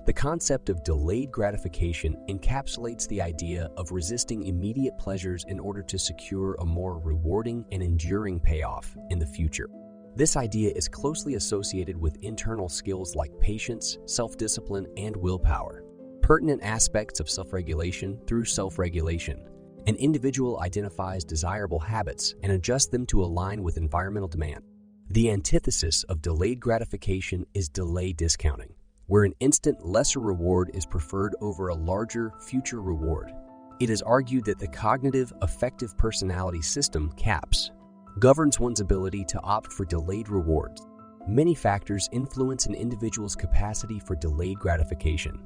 The concept of delayed gratification encapsulates the idea of resisting immediate pleasures in order to secure a more rewarding and enduring payoff in the future. This idea is closely associated with internal skills like patience, self-discipline, and willpower, pertinent aspects of self-regulation. Through self-regulation, an individual identifies desirable habits and adjusts them to align with environmental demand. The antithesis of delayed gratification is delay discounting, where an instant, lesser reward is preferred over a larger, future reward. It is argued that the cognitive affective personality system, CAPS, governs one's ability to opt for delayed rewards. Many factors influence an individual's capacity for delayed gratification.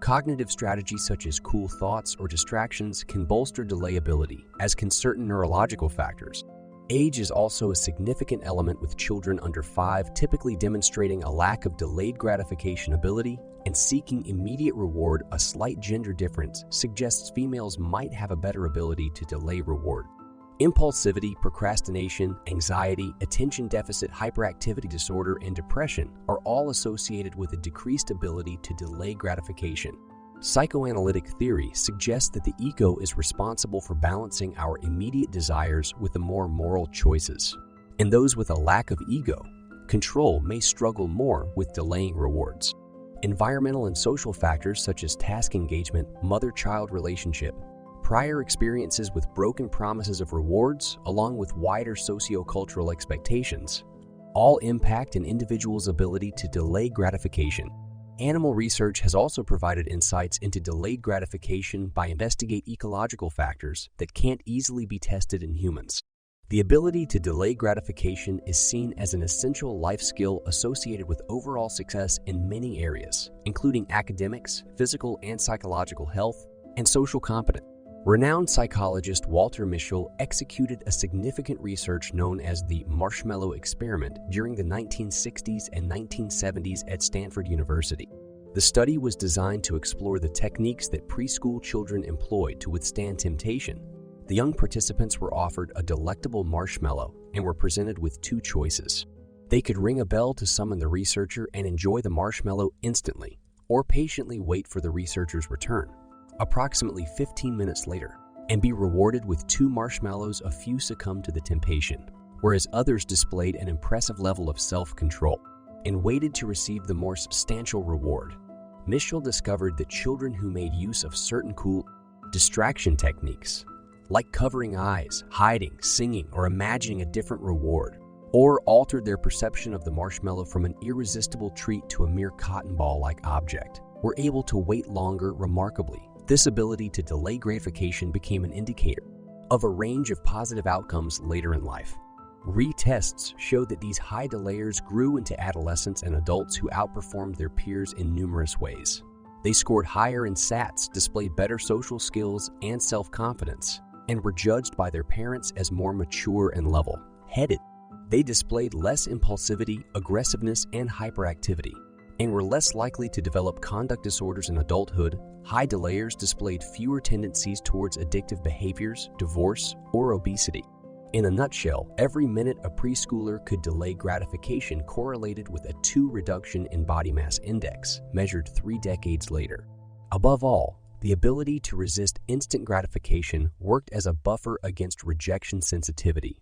Cognitive strategies such as cool thoughts or distractions can bolster delayability, as can certain neurological factors. Age is also a significant element, with children under 5 typically demonstrating a lack of delayed gratification ability and seeking immediate reward. A slight gender difference suggests females might have a better ability to delay reward. Impulsivity, procrastination, anxiety, attention deficit hyperactivity disorder, and depression are all associated with a decreased ability to delay gratification. Psychoanalytic theory suggests that the ego is responsible for balancing our immediate desires with the more moral choices. And those with a lack of ego control may struggle more with delaying rewards. Environmental and social factors such as task engagement, mother-child relationship, prior experiences with broken promises of rewards, along with wider sociocultural expectations, all impact an individual's ability to delay gratification. Animal research has also provided insights into delayed gratification by investigating ecological factors that can't easily be tested in humans. The ability to delay gratification is seen as an essential life skill associated with overall success in many areas, including academics, physical and psychological health, and social competence. Renowned psychologist Walter Mischel executed a significant research known as the marshmallow experiment during the 1960s and 1970s at Stanford University. The study was designed to explore the techniques that preschool children employed to withstand temptation. The young participants were offered a delectable marshmallow and were presented with 2 choices. They could ring a bell to summon the researcher and enjoy the marshmallow instantly, or patiently wait for the researcher's return, approximately 15 minutes later, and be rewarded with 2 marshmallows. A few succumbed to the temptation, whereas others displayed an impressive level of self-control and waited to receive the more substantial reward. Mischel discovered that children who made use of certain cool distraction techniques, like covering eyes, hiding, singing, or imagining a different reward, or altered their perception of the marshmallow from an irresistible treat to a mere cotton ball-like object, were able to wait longer. Remarkably, this ability to delay gratification became an indicator of a range of positive outcomes later in life. Retests showed that these high delayers grew into adolescents and adults who outperformed their peers in numerous ways. They scored higher in SATs, displayed better social skills and self-confidence, and were judged by their parents as more mature and level-headed. They displayed less impulsivity, aggressiveness, and hyperactivity, and were less likely to develop conduct disorders in adulthood. High delayers displayed fewer tendencies towards addictive behaviors, divorce, or obesity. In a nutshell, every minute a preschooler could delay gratification correlated with a 2 reduction in body mass index, measured 3 decades later. Above all, the ability to resist instant gratification worked as a buffer against rejection sensitivity,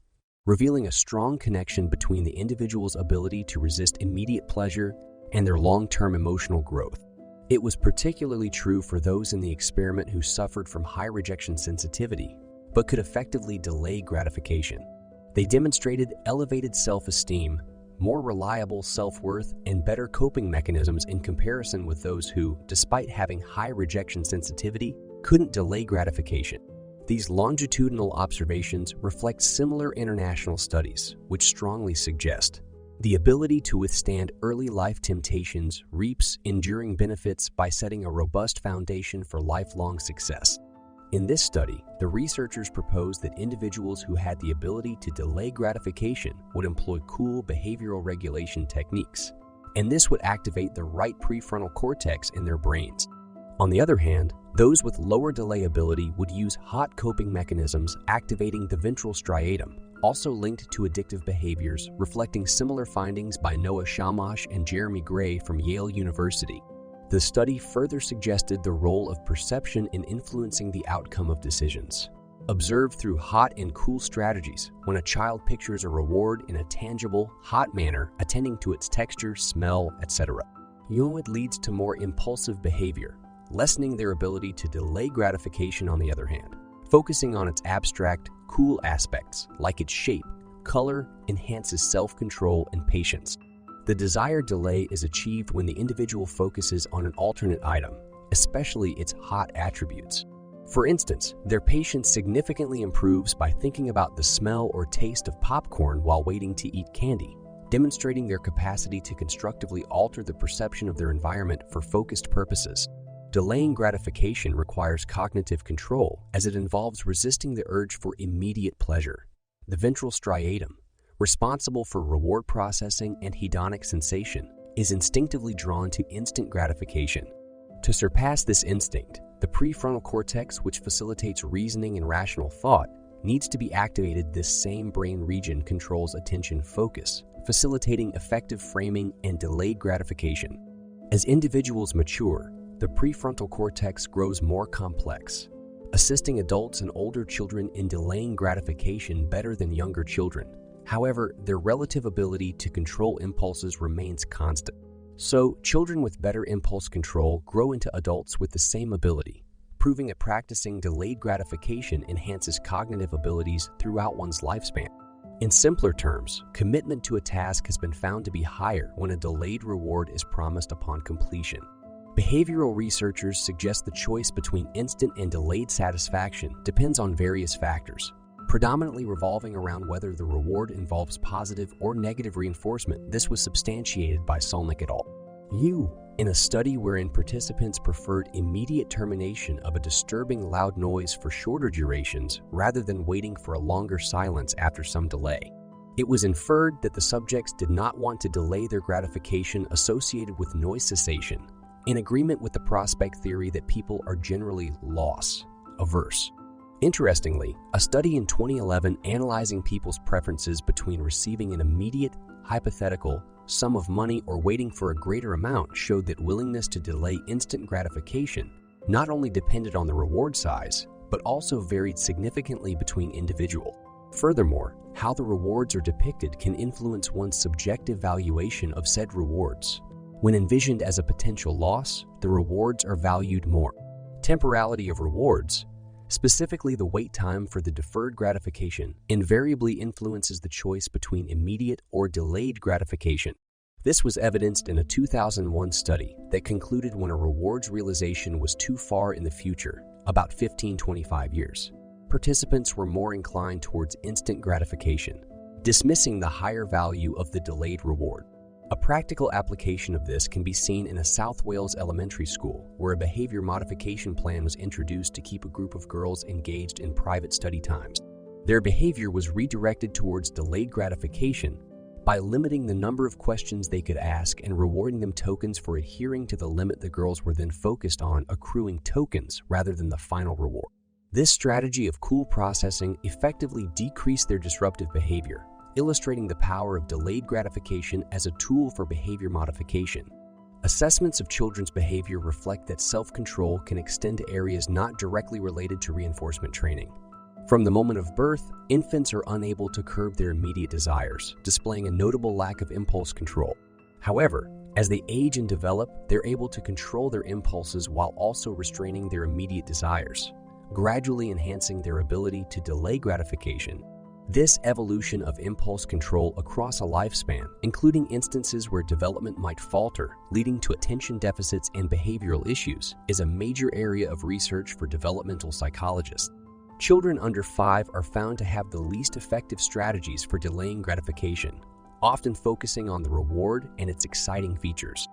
revealing a strong connection between the individual's ability to resist immediate pleasure and their long-term emotional growth. It was particularly true for those in the experiment who suffered from high rejection sensitivity, but could effectively delay gratification. They demonstrated elevated self-esteem, more reliable self-worth, and better coping mechanisms in comparison with those who, despite having high rejection sensitivity, couldn't delay gratification. These longitudinal observations reflect similar international studies, which strongly suggest the ability to withstand early life temptations reaps enduring benefits by setting a robust foundation for lifelong success. In this study, the researchers proposed that individuals who had the ability to delay gratification would employ cool behavioral regulation techniques, and this would activate the right prefrontal cortex in their brains. On the other hand, those with lower delay ability would use hot coping mechanisms activating the ventral striatum, also linked to addictive behaviors, reflecting similar findings by Noah Shamash and Jeremy Gray from Yale University. The study further suggested the role of perception in influencing the outcome of decisions. Observed through hot and cool strategies, when a child pictures a reward in a tangible, hot manner, attending to its texture, smell, etc., it leads to more impulsive behavior, lessening their ability to delay gratification. On the other hand, focusing on its abstract, cool aspects, like its shape, color, enhances self-control and patience. The desired delay is achieved when the individual focuses on an alternate item, especially its hot attributes. For instance, their patience significantly improves by thinking about the smell or taste of popcorn while waiting to eat candy, demonstrating their capacity to constructively alter the perception of their environment for focused purposes. Delaying gratification requires cognitive control as it involves resisting the urge for immediate pleasure. The ventral striatum, responsible for reward processing and hedonic sensation, is instinctively drawn to instant gratification. To surpass this instinct, the prefrontal cortex, which facilitates reasoning and rational thought, needs to be activated. This same brain region controls attention focus, facilitating effective framing and delayed gratification. As individuals mature, the prefrontal cortex grows more complex, assisting adults and older children in delaying gratification better than younger children. However, their relative ability to control impulses remains constant. So, children with better impulse control grow into adults with the same ability, proving that practicing delayed gratification enhances cognitive abilities throughout one's lifespan. In simpler terms, commitment to a task has been found to be higher when a delayed reward is promised upon completion. Behavioral researchers suggest the choice between instant and delayed satisfaction depends on various factors, predominantly revolving around whether the reward involves positive or negative reinforcement. This was substantiated by Solnick et al. In a study wherein participants preferred immediate termination of a disturbing loud noise for shorter durations rather than waiting for a longer silence after some delay. It was inferred that the subjects did not want to delay their gratification associated with noise cessation, in agreement with the prospect theory that people are generally loss-averse. Interestingly, a study in 2011 analyzing people's preferences between receiving an immediate, hypothetical sum of money or waiting for a greater amount showed that willingness to delay instant gratification not only depended on the reward size, but also varied significantly between individuals. Furthermore, how the rewards are depicted can influence one's subjective valuation of said rewards. When envisioned as a potential loss, the rewards are valued more. Temporality of rewards, specifically the wait time for the deferred gratification, invariably influences the choice between immediate or delayed gratification. This was evidenced in a 2001 study that concluded when a rewards realization was too far in the future, about 15-25 years, participants were more inclined towards instant gratification, dismissing the higher value of the delayed reward. A practical application of this can be seen in a South Wales elementary school, where a behavior modification plan was introduced to keep a group of girls engaged in private study times. Their behavior was redirected towards delayed gratification by limiting the number of questions they could ask and rewarding them tokens for adhering to the limit. The girls were then focused on accruing tokens rather than the final reward. This strategy of cool processing effectively decreased their disruptive behavior, illustrating the power of delayed gratification as a tool for behavior modification. Assessments of children's behavior reflect that self-control can extend to areas not directly related to reinforcement training. From the moment of birth, infants are unable to curb their immediate desires, displaying a notable lack of impulse control. However, as they age and develop, they're able to control their impulses while also restraining their immediate desires, gradually enhancing their ability to delay gratification. This evolution of impulse control across a lifespan, including instances where development might falter, leading to attention deficits and behavioral issues, is a major area of research for developmental psychologists. Children under 5 are found to have the least effective strategies for delaying gratification, often focusing on the reward and its exciting features.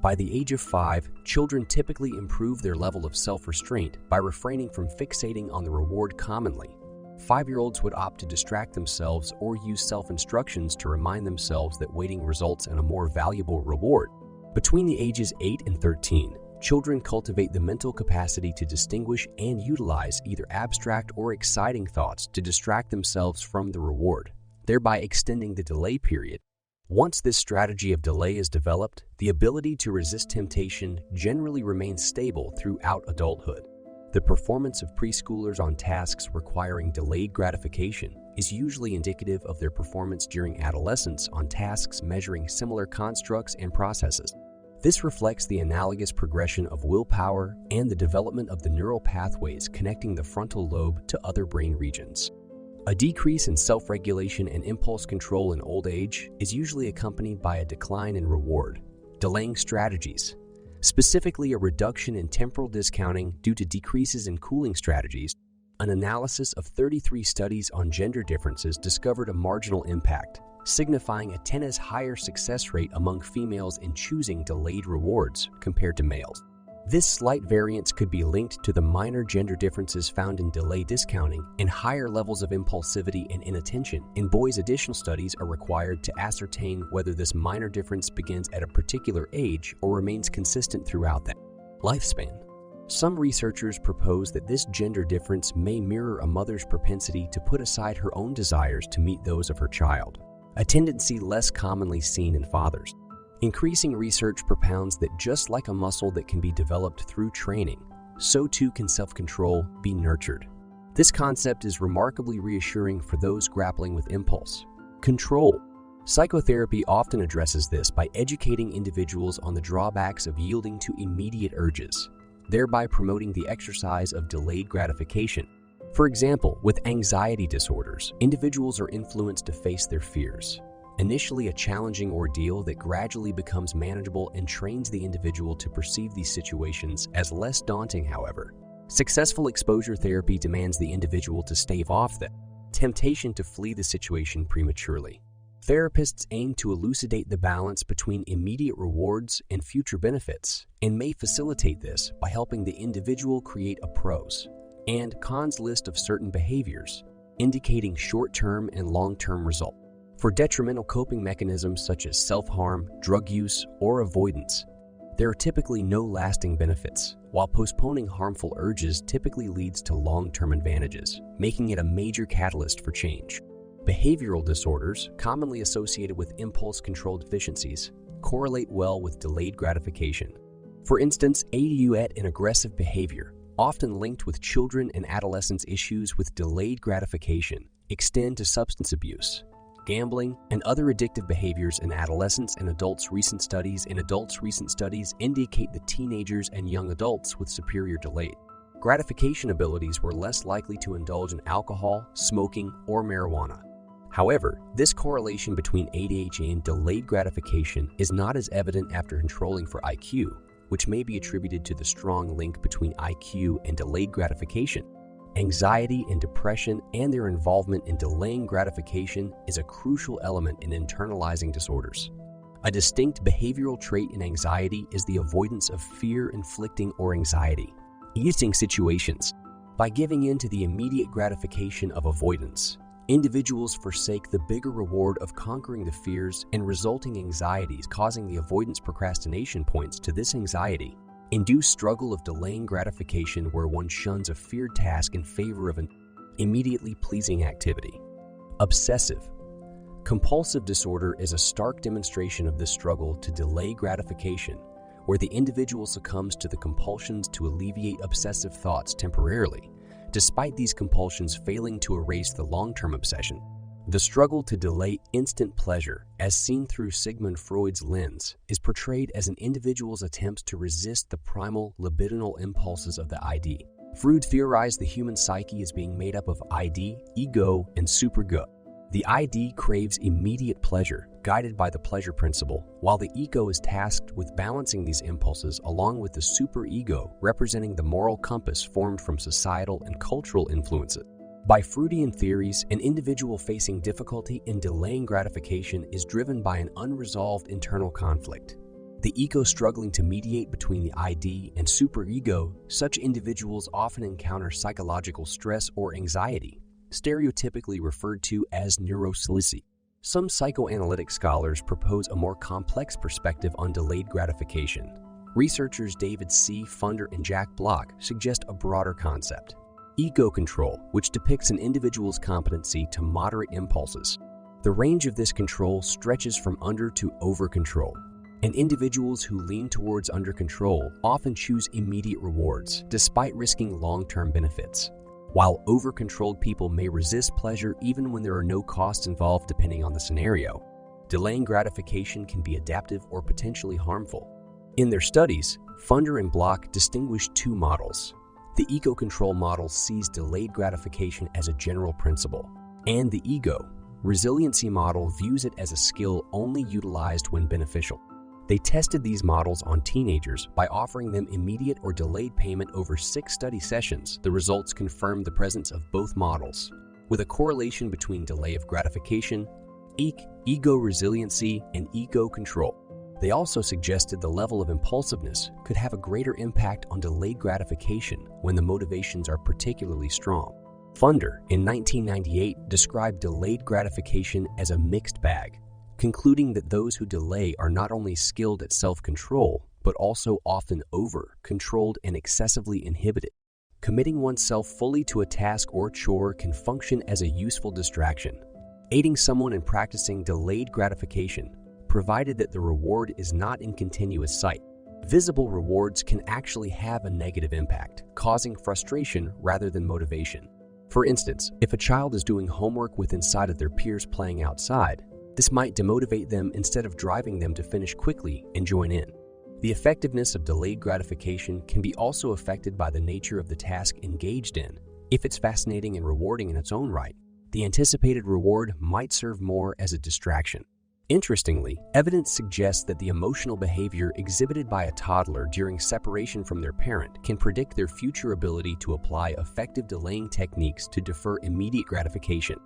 By the age of 5, children typically improve their level of self-restraint by refraining from fixating on the reward. Commonly, 5-year-olds would opt to distract themselves or use self-instructions to remind themselves that waiting results in a more valuable reward. Between the ages 8 and 13, children cultivate the mental capacity to distinguish and utilize either abstract or exciting thoughts to distract themselves from the reward, thereby extending the delay period. Once this strategy of delay is developed, the ability to resist temptation generally remains stable throughout adulthood. The performance of preschoolers on tasks requiring delayed gratification is usually indicative of their performance during adolescence on tasks measuring similar constructs and processes. This reflects the analogous progression of willpower and the development of the neural pathways connecting the frontal lobe to other brain regions. A decrease in self-regulation and impulse control in old age is usually accompanied by a decline in reward, delaying strategies, specifically a reduction in temporal discounting due to decreases in cooling strategies. An analysis of 33 studies on gender differences discovered a marginal impact, signifying a 10x higher success rate among females in choosing delayed rewards compared to males. This slight variance could be linked to the minor gender differences found in delay discounting and higher levels of impulsivity and inattention. In boys, additional studies are required to ascertain whether this minor difference begins at a particular age or remains consistent throughout that lifespan. Some researchers propose that this gender difference may mirror a mother's propensity to put aside her own desires to meet those of her child, a tendency less commonly seen in fathers. Increasing research propounds that just like a muscle that can be developed through training, so too can self-control be nurtured. This concept is remarkably reassuring for those grappling with impulse control. Psychotherapy often addresses this by educating individuals on the drawbacks of yielding to immediate urges, thereby promoting the exercise of delayed gratification. For example, with anxiety disorders, individuals are influenced to face their fears, initially a challenging ordeal that gradually becomes manageable and trains the individual to perceive these situations as less daunting. However, successful exposure therapy demands the individual to stave off the temptation to flee the situation prematurely. Therapists aim to elucidate the balance between immediate rewards and future benefits, and may facilitate this by helping the individual create a pros and cons list of certain behaviors, indicating short-term and long-term results. For detrimental coping mechanisms such as self-harm, drug use, or avoidance, there are typically no lasting benefits, while postponing harmful urges typically leads to long-term advantages, making it a major catalyst for change. Behavioral disorders, commonly associated with impulse control deficiencies, correlate well with delayed gratification. For instance, ADUET and aggressive behavior, often linked with children and adolescents' issues with delayed gratification, extend to substance abuse, gambling, and other addictive behaviors in adolescents and adults. Recent studies indicate that teenagers and young adults with superior delayed gratification abilities were less likely to indulge in alcohol, smoking, or marijuana. However, this correlation between ADHD and delayed gratification is not as evident after controlling for IQ, which may be attributed to the strong link between IQ and delayed gratification. Anxiety and depression and their involvement in delaying gratification is a crucial element in internalizing disorders. A distinct behavioral trait in anxiety is the avoidance of fear-inflicting or anxiety-easing situations. By giving in to the immediate gratification of avoidance, individuals forsake the bigger reward of conquering the fears and resulting anxieties, causing the avoidance procrastination points to this anxiety induced struggle of delaying gratification, where one shuns a feared task in favor of an immediately pleasing activity. Obsessive compulsive disorder is a stark demonstration of this struggle to delay gratification, where the individual succumbs to the compulsions to alleviate obsessive thoughts temporarily, despite these compulsions failing to erase the long-term obsession. The struggle to delay instant pleasure, as seen through Sigmund Freud's lens, is portrayed as an individual's attempt to resist the primal libidinal impulses of the id. Freud theorized the human psyche as being made up of id, ego, and superego. The id craves immediate pleasure, guided by the pleasure principle, while the ego is tasked with balancing these impulses, along with the superego, representing the moral compass formed from societal and cultural influences. By Freudian theories, an individual facing difficulty in delaying gratification is driven by an unresolved internal conflict, the ego struggling to mediate between the id and superego. Such individuals often encounter psychological stress or anxiety, stereotypically referred to as neuroticism. Some psychoanalytic scholars propose a more complex perspective on delayed gratification. Researchers David C. Funder and Jack Block suggest a broader concept: ego control, which depicts an individual's competency to moderate impulses. The range of this control stretches from under to over control, and individuals who lean towards under control often choose immediate rewards despite risking long-term benefits, while over-controlled people may resist pleasure even when there are no costs involved depending on the scenario. Delaying gratification can be adaptive or potentially harmful. In their studies, Funder and Block distinguished two models. The eco-control model sees delayed gratification as a general principle, and the ego resiliency model views it as a skill only utilized when beneficial. They tested these models on teenagers by offering them immediate or delayed payment over 6 study sessions. The results confirmed the presence of both models, with a correlation between delay of gratification, ego resiliency, and ego control. They also suggested the level of impulsiveness could have a greater impact on delayed gratification when the motivations are particularly strong. Funder, in 1998, described delayed gratification as a mixed bag, concluding that those who delay are not only skilled at self-control, but also often over-controlled and excessively inhibited. Committing oneself fully to a task or chore can function as a useful distraction, aiding someone in practicing delayed gratification, provided that the reward is not in continuous sight. Visible rewards can actually have a negative impact, causing frustration rather than motivation. For instance, if a child is doing homework with inside of their peers playing outside, this might demotivate them instead of driving them to finish quickly and join in. The effectiveness of delayed gratification can be also affected by the nature of the task engaged in. If it's fascinating and rewarding in its own right, the anticipated reward might serve more as a distraction. Interestingly, evidence suggests that the emotional behavior exhibited by a toddler during separation from their parent can predict their future ability to apply effective delaying techniques to defer immediate gratification.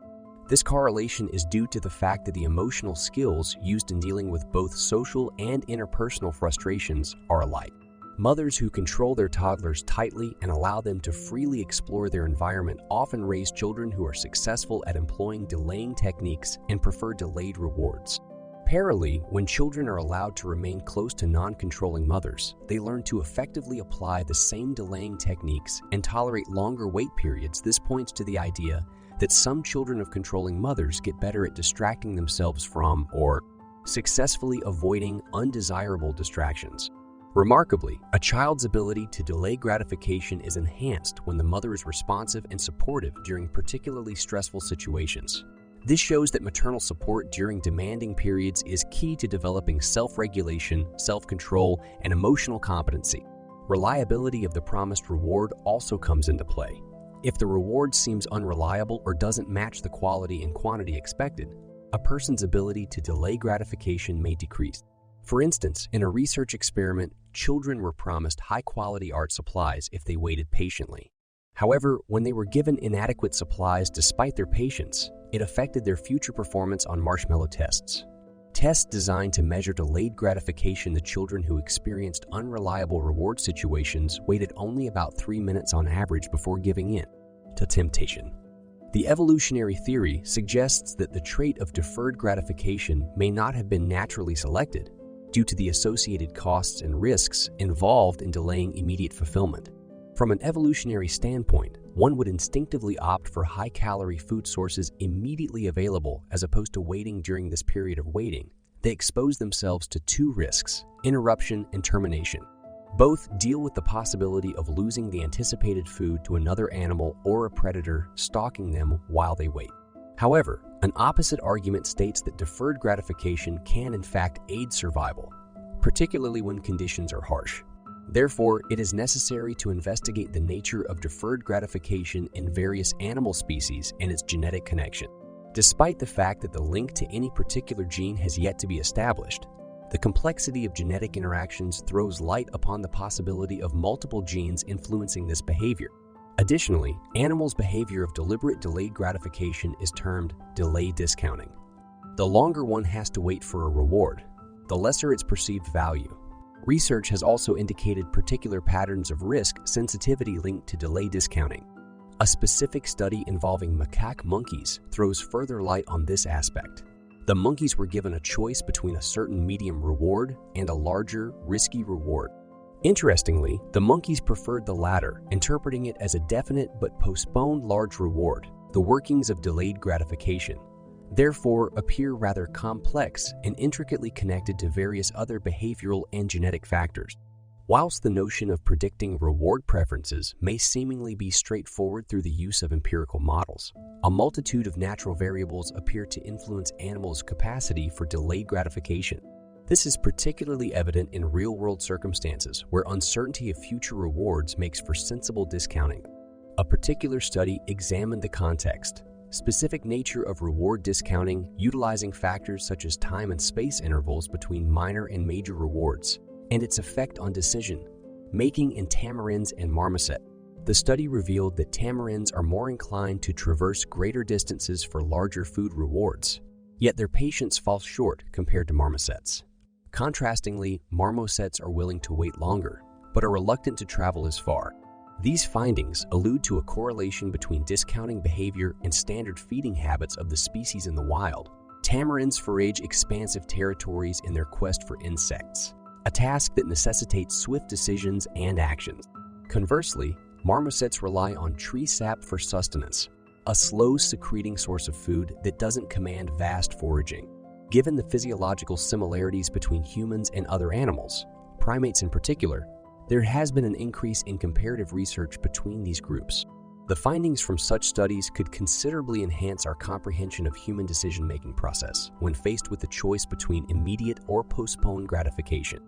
This correlation is due to the fact that the emotional skills used in dealing with both social and interpersonal frustrations are alike. Mothers who control their toddlers tightly and allow them to freely explore their environment often raise children who are successful at employing delaying techniques and prefer delayed rewards. Parallelly, when children are allowed to remain close to non-controlling mothers, they learn to effectively apply the same delaying techniques and tolerate longer wait periods. This points to the idea that some children of controlling mothers get better at distracting themselves from or successfully avoiding undesirable distractions. Remarkably, a child's ability to delay gratification is enhanced when the mother is responsive and supportive during particularly stressful situations. This shows that maternal support during demanding periods is key to developing self-regulation, self-control, and emotional competency. Reliability of the promised reward also comes into play. If the reward seems unreliable or doesn't match the quality and quantity expected, a person's ability to delay gratification may decrease. For instance, in a research experiment, children were promised high-quality art supplies if they waited patiently. However, when they were given inadequate supplies despite their patience, it affected their future performance on marshmallow tests. Tests designed to measure delayed gratification, the children who experienced unreliable reward situations waited only about 3 minutes on average before giving in to temptation. The evolutionary theory suggests that the trait of deferred gratification may not have been naturally selected due to the associated costs and risks involved in delaying immediate fulfillment. From an evolutionary standpoint, one would instinctively opt for high-calorie food sources immediately available as opposed to waiting. During this period of waiting, they expose themselves to 2 risks: interruption and termination. Both deal with the possibility of losing the anticipated food to another animal or a predator stalking them while they wait. However, an opposite argument states that deferred gratification can in fact aid survival, particularly when conditions are harsh. Therefore, it is necessary to investigate the nature of deferred gratification in various animal species and its genetic connection. Despite the fact that the link to any particular gene has yet to be established, the complexity of genetic interactions throws light upon the possibility of multiple genes influencing this behavior. Additionally, animals' behavior of deliberate delayed gratification is termed delay discounting. The longer one has to wait for a reward, the lesser its perceived value. Research has also indicated particular patterns of risk sensitivity linked to delay discounting. A specific study involving macaque monkeys throws further light on this aspect. The monkeys were given a choice between a certain medium reward and a larger, risky reward. Interestingly, the monkeys preferred the latter, interpreting it as a definite but postponed large reward, the workings of delayed gratification. therefore appear rather complex and intricately connected to various other behavioral and genetic factors. Whilst the notion of predicting reward preferences may seemingly be straightforward through the use of empirical models, a multitude of natural variables appear to influence animals' capacity for delayed gratification. This is particularly evident in real-world circumstances where uncertainty of future rewards makes for sensible discounting. A particular study examined the context, specific nature of reward discounting utilizing factors such as time and space intervals between minor and major rewards, and its effect on decision-making in tamarins and marmoset. The study revealed that tamarins are more inclined to traverse greater distances for larger food rewards, yet their patience falls short compared to marmosets. Contrastingly, marmosets are willing to wait longer, but are reluctant to travel as far. These findings allude to a correlation between discounting behavior and standard feeding habits of the species in the wild. Tamarins forage expansive territories in their quest for insects, a task that necessitates swift decisions and actions. Conversely, marmosets rely on tree sap for sustenance, a slow-secreting source of food that doesn't command vast foraging. Given the physiological similarities between humans and other animals, primates in particular, there has been an increase in comparative research between these groups. The findings from such studies could considerably enhance our comprehension of human decision-making process when faced with the choice between immediate or postponed gratification.